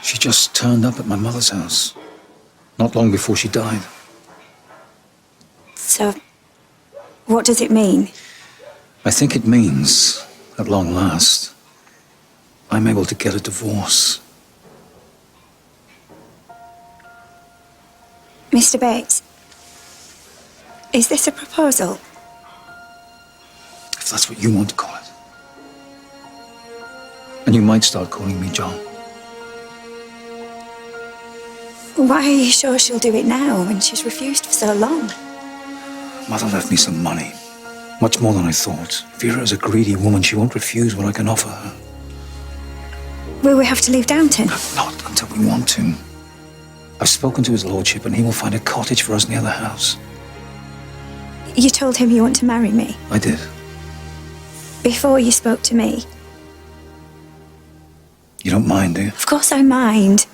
She just turned up at my mother's house, not long before she died. So, what does it mean? I think it means, at long last, I'm able to get a divorce. Mr. Bates, is this a proposal? If that's what you want to call it. And you might start calling me John. Why are you sure she'll do it now when she's refused for so long? Mother left me some money. Much more than I thought. Vera is a greedy woman. She won't refuse what I can offer her. Will we have to leave Downton? Not until we want to. I've spoken to his lordship and he will find a cottage for us near the house. You told him you want to marry me? I did. Before you spoke to me? You don't mind, do you? Of course I mind.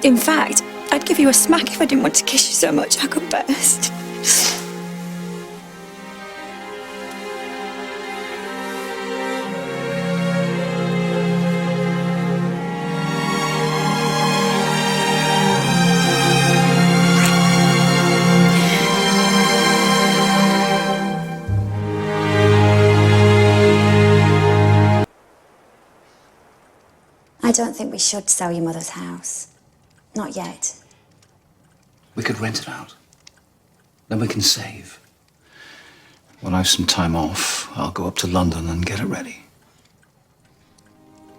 In fact, I'd give you a smack if I didn't want to kiss you so much I could burst. I don't think we should sell your mother's house. Not yet. We could rent it out. Then we can save. When I have some time off, I'll go up to London and get it ready.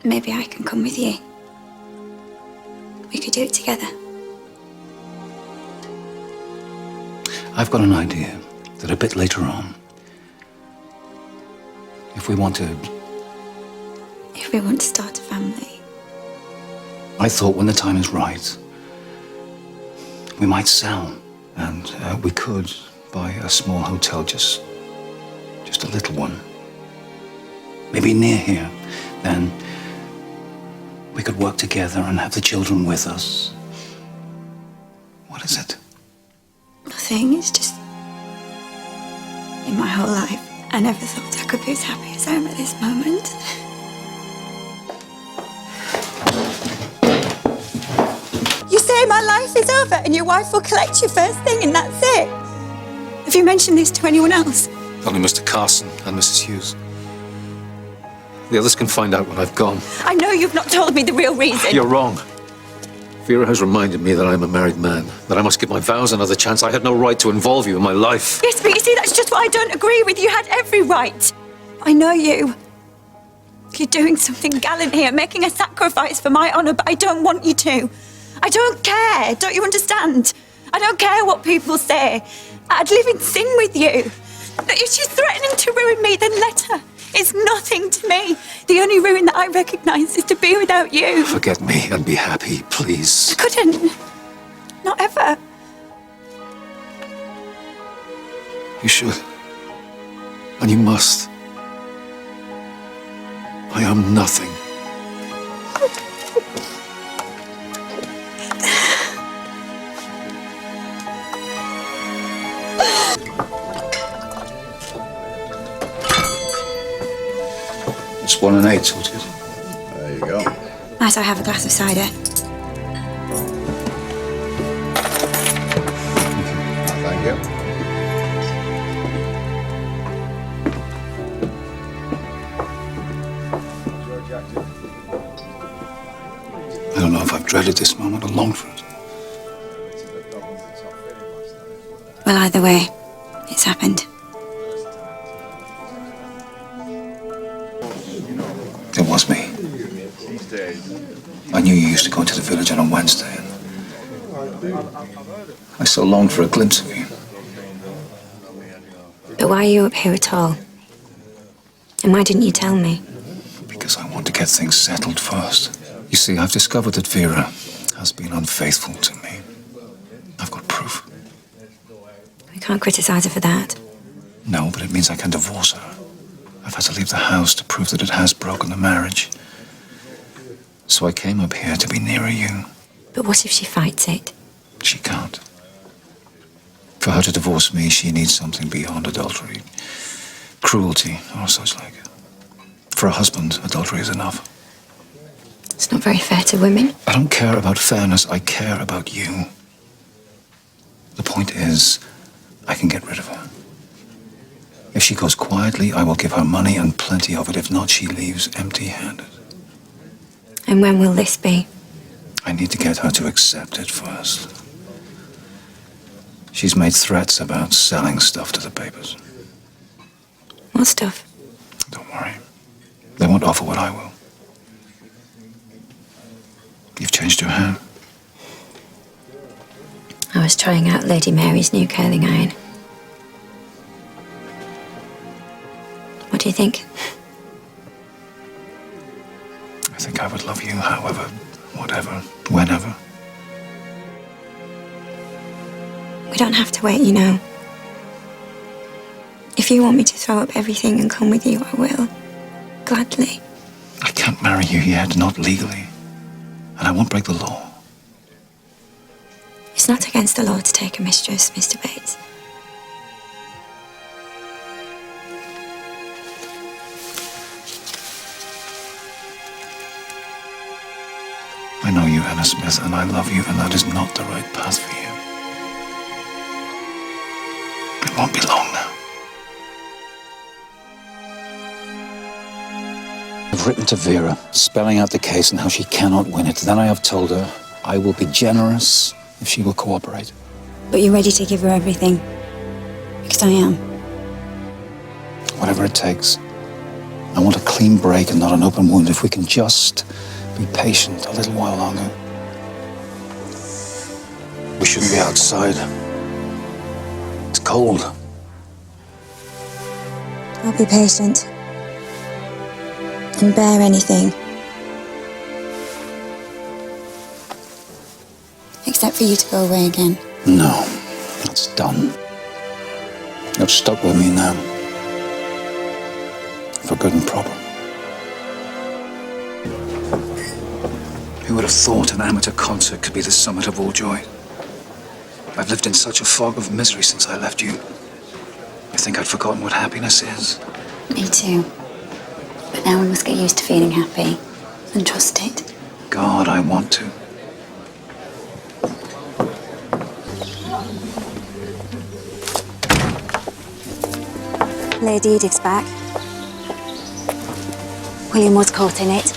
Maybe I can come with you. We could do it together. I've got an idea that a bit later on, if we want to start a family. I thought when the time is right, we might sell, and we could buy a small hotel, just a little one. Maybe near here. Then we could work together and have the children with us. What is it? Nothing, it's just... In my whole life, I never thought I could be as happy as I am at this moment. You say my life is over and your wife will collect you first thing and that's it? Have you mentioned this to anyone else? Only Mr. Carson and Mrs. Hughes. The others can find out when I've gone. I know you've not told me the real reason. You're wrong. Vera has reminded me that I'm a married man, that I must give my vows another chance. I had no right to involve you in my life. Yes, but you see, that's just what I don't agree with. You had every right. I know you. You're doing something gallant here, making a sacrifice for my honour, but I don't want you to. I don't care, don't you understand? I don't care what people say. I'd live in sin with you. But if she's threatening to ruin me, then let her. It's nothing to me. The only ruin that I recognise is to be without you. Forget me and be happy, please. I couldn't. Not ever. You should. And you must. I am nothing. It's 1 and 8 sorted. There you go. Might I have a glass of cider? Thank you. I don't know if I've dreaded this moment or longed for it. Well, either way, it's happened. It was me. I knew you used to go into the village on a Wednesday, and I so longed for a glimpse of you. But why are you up here at all? And why didn't you tell me? Because I want to get things settled first. You see, I've discovered that Vera has been unfaithful to me. I've got proof. We can't criticise her for that. No, but it means I can divorce her. I've had to leave the house to prove that it has broken the marriage. So I came up here to be nearer you. But what if she fights it? She can't. For her to divorce me, she needs something beyond adultery. Cruelty or such like. For a husband, adultery is enough. It's not very fair to women. I don't care about fairness. I care about you. The point is, I can get rid of her. If she goes quietly, I will give her money and plenty of it. If not, she leaves empty-handed. And when will this be? I need to get her to accept it first. She's made threats about selling stuff to the papers. What stuff? Don't worry. They won't offer what I will. You've changed your hair. I was trying out Lady Mary's new curling iron. What do you think? I think I would love you however, whatever, whenever. We don't have to wait, you know. If you want me to throw up everything and come with you, I will. Gladly. I can't marry you yet, not legally. And I won't break the law. It's not against the law to take a mistress, Mr. Bates. I know you, Anna Smith, and I love you, and that is not the right path for you. It won't be long now. I've written to Vera, spelling out the case and how she cannot win it. Then I have told her I will be generous if she will cooperate. But you're ready to give her everything? Because I am. Whatever it takes. I want a clean break and not an open wound. If we can just be patient a little while longer. We shouldn't be outside. It's cold. I'll be patient. And bear anything. Except for you to go away again. No, that's done. You're stuck with me now. For good and proper. Who would have thought an amateur concert could be the summit of all joy? I've lived in such a fog of misery since I left you. I think I'd forgotten what happiness is. Me too. But now we must get used to feeling happy and trust it. God, I want to. Lady Edith's back. William was caught in it.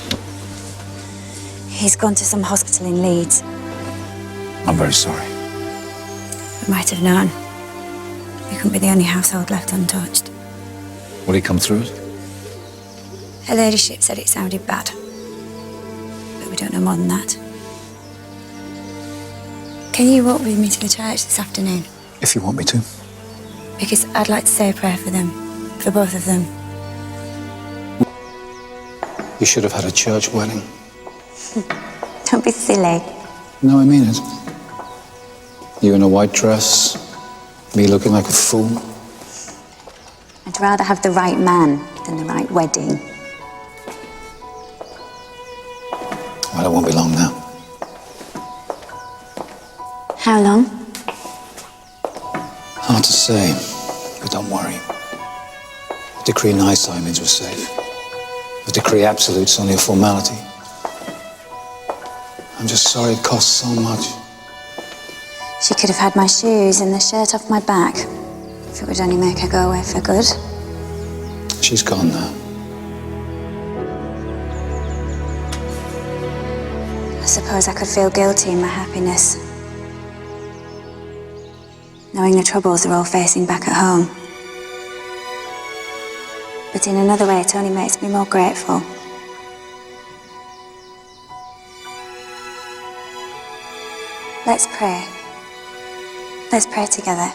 He's gone to some hospital in Leeds. I'm very sorry. We might have known. We couldn't be the only household left untouched. Will he come through it? Her ladyship said it sounded bad. But we don't know more than that. Can you walk with me to the church this afternoon? If you want me to. Because I'd like to say a prayer for them. For both of them. You should have had a church wedding. Don't be silly. No, I mean it. You in a white dress, me looking like a fool. I'd rather have the right man than the right wedding. Well, it won't be long now. How long? Hard to say, but don't worry. The decree nihil means we're safe. The decree absolute's only a formality. I'm just sorry it costs so much. She could have had my shoes and the shirt off my back. If it would only make her go away for good. She's gone now. I suppose I could feel guilty in my happiness. Knowing the troubles they're all facing back at home. But in another way, it only makes me more grateful. Let's pray. Let's pray together.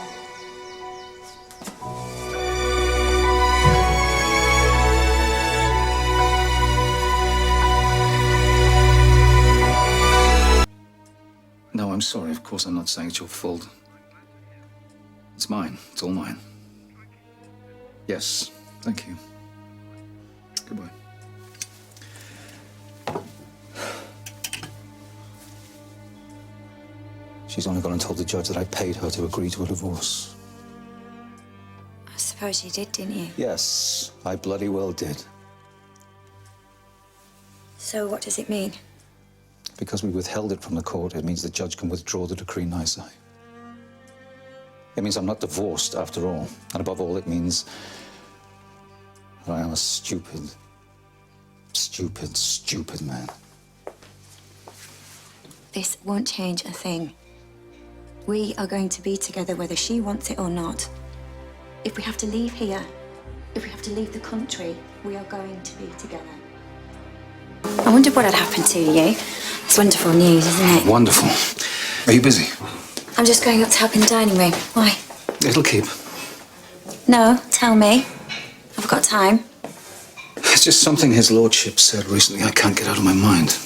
No, I'm sorry. Of course, I'm not saying it's your fault. It's mine. It's all mine. Yes, thank you. Goodbye. She's only gone and told the judge that I paid her to agree to a divorce. I suppose you did, didn't you? Yes, I bloody well did. So what does it mean? because we withheld it from the court, it means the judge can withdraw the decree nisi. It means I'm not divorced after all. And above all, it means that I am a stupid man. This won't change a thing. We are going to be together whether she wants it or not. If we have to leave here, if we have to leave the country, we are going to be together. I wondered what had happened to you. It's wonderful news, isn't it? Wonderful. Are you busy? I'm just going up to help in the dining room. Why? It'll keep. No, tell me. I've got time. It's just something his lordship said recently I can't get out of my mind.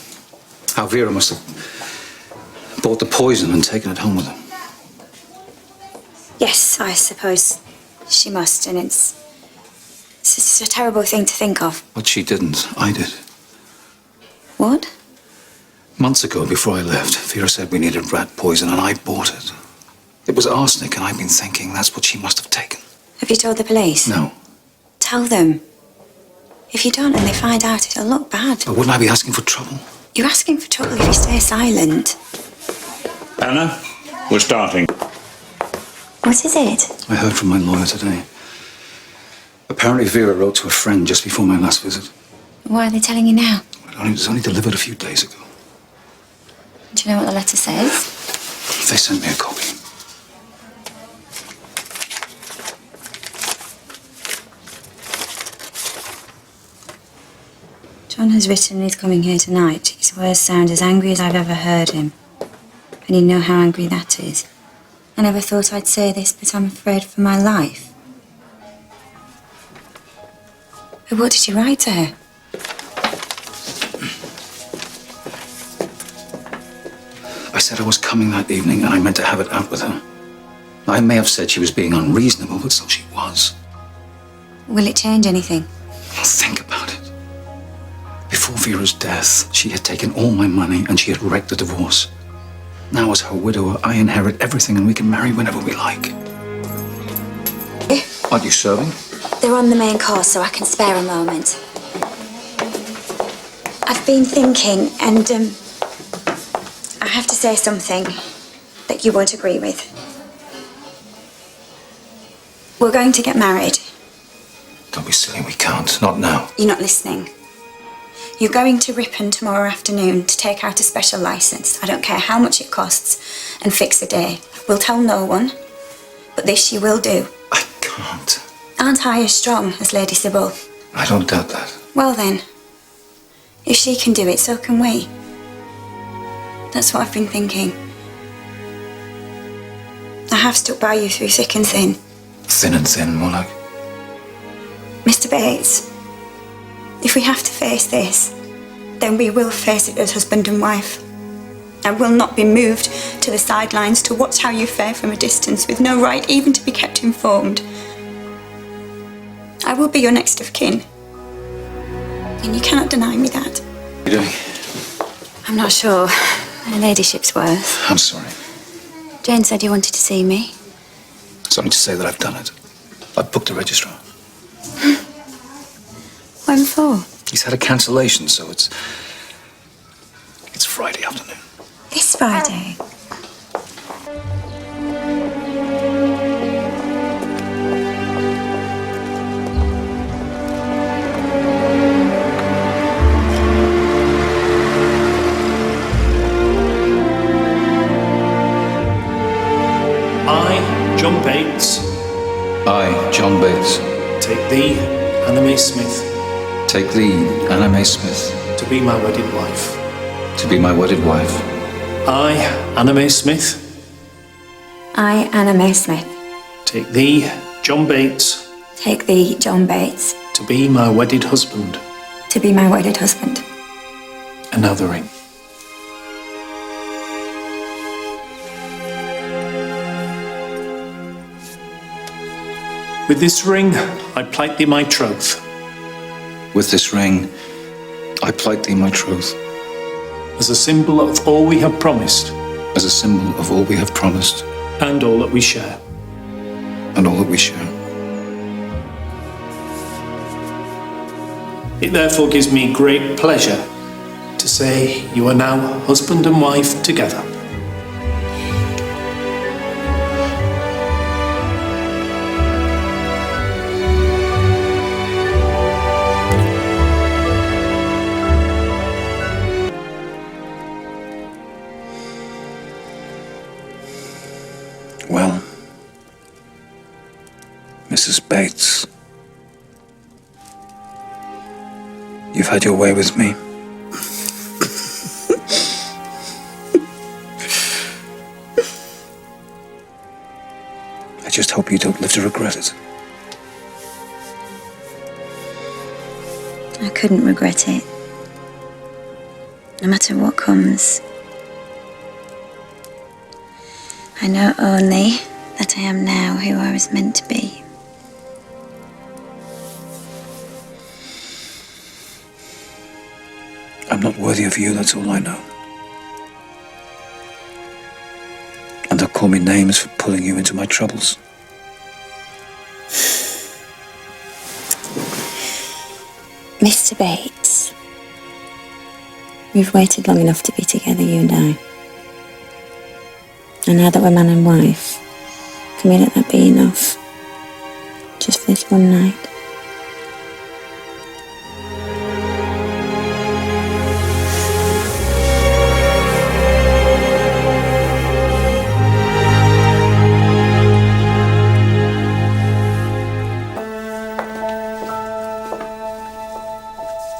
How Vera must have bought the poison and taken it home with her. Yes, I suppose she must, and it's a terrible thing to think of. But she didn't. I did. What? Months ago, before I left, Vera said we needed rat poison, and I bought it. It was arsenic, and I've been thinking that's what she must have taken. Have you told the police? No. Tell them. If you don't and they find out, it'll look bad. But wouldn't I be asking for trouble? You're asking for trouble if you stay silent. Anna, we're starting. What is it? I heard from my lawyer today. Apparently Vera wrote to a friend just before my last visit. Why are they telling you now? It was only delivered a few days ago. Do you know what the letter says? They sent me a copy. John has written he's coming here tonight. His words sound as angry as I've ever heard him. And you know how angry that is. I never thought I'd say this, but I'm afraid for my life. But what did you write to her? I said I was coming that evening and I meant to have it out with her. I may have said she was being unreasonable, but so she was. Will it change anything? Think about it. Before Vera's death, she had taken all my money and she had wrecked the divorce. Now, as her widower, I inherit everything and we can marry whenever we like. Aren't you serving? They're on the main course, so I can spare a moment. I've been thinking, and I have to say something that you won't agree with. We're going to get married. Don't be silly, we can't. Not now. You're not listening. You're going to Ripon tomorrow afternoon to take out a special license. I don't care how much it costs, and fix a day. We'll tell no one, but this you will do. I can't. Aren't I as strong as Lady Sybil? I don't doubt that. Well then, if she can do it, so can we. That's what I've been thinking. I have stuck by you through thick and thin. Thin and thin, more like. Mr. Bates, if we have to face this, then we will face it as husband and wife. I will not be moved to the sidelines to watch how you fare from a distance with no right even to be kept informed. I will be your next of kin. And you cannot deny me that. What are you doing? I'm not sure. Her ladyship's worth. I'm sorry. Jane said you wanted to see me. It's only to say that I've done it. I've booked a registrar. When for? He's had a cancellation, so it's Friday afternoon. This Friday. I, John Bates, I, John Bates, take thee, Anna May Smith, take thee, Anna May Smith, to be my wedded wife. to be my wedded wife. I, Anna May Smith, I, Anna May Smith, take thee, John Bates, take thee, John Bates, to be my wedded husband. to be my wedded husband. And now the ring. With this ring, I plight thee my troth, With this ring, I plight thee my troth, as a symbol of all we have promised, as a symbol of all we have promised and all that we share. and all that we share. It therefore gives me great pleasure to to say you are now husband and wife together. Well, Mrs. Bates, you've had your way with me. I just hope you don't live to regret it. I couldn't regret it. No matter what comes. I know only that I am now who I was meant to be. I'm not worthy of you, that's all I know. And they'll call me names for pulling you into my troubles. Mr. Bates, we've waited long enough to be together, you and I. And now that we're man and wife, can we let that be enough? Just for this one night.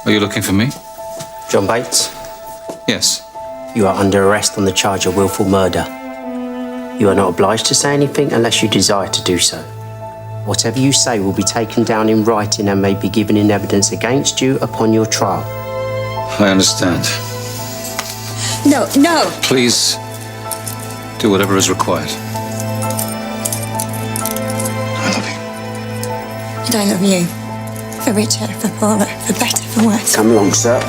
Are you looking for me? John Bates, Yes. you are under arrest on the charge of willful murder. You are not obliged to say anything unless you desire to do so. Whatever you say will be taken down in writing and may be given in evidence against you upon your trial. I understand. No. Please do whatever is required. I love you. And I love you. For richer, for poorer, for better, for worse. Come along, sir.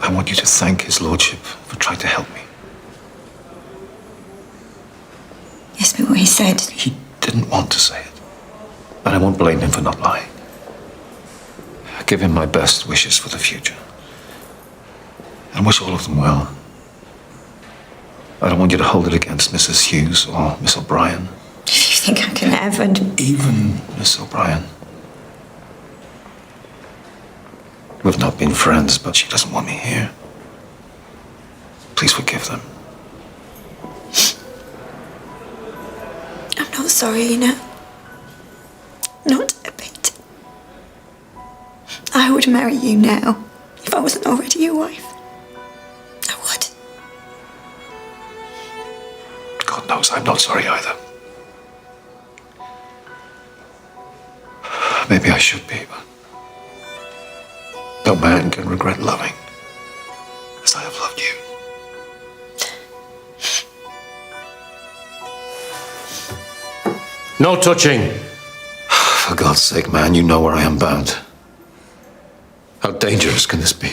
I want you to thank His Lordship for trying to help me. Yes, but what he said. He didn't want to say it. And I won't blame him for not lying. I give him my best wishes for the future. And wish all of them well. I don't want you to hold it against Mrs. Hughes or Miss O'Brien. If you think I can ever... Even Miss O'Brien. We've not been friends, but she doesn't want me here. Please forgive them. I'm not sorry, you know. Not a bit. I would marry you now if I wasn't already your wife. I would. God knows I'm not sorry either. Maybe I should be, but no man can regret loving as I have loved you. No touching. For God's sake, man, you know where I am bound. How dangerous can this be?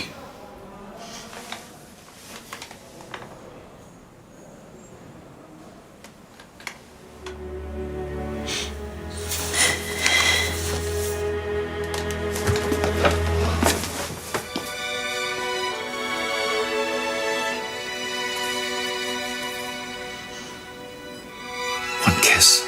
One kiss.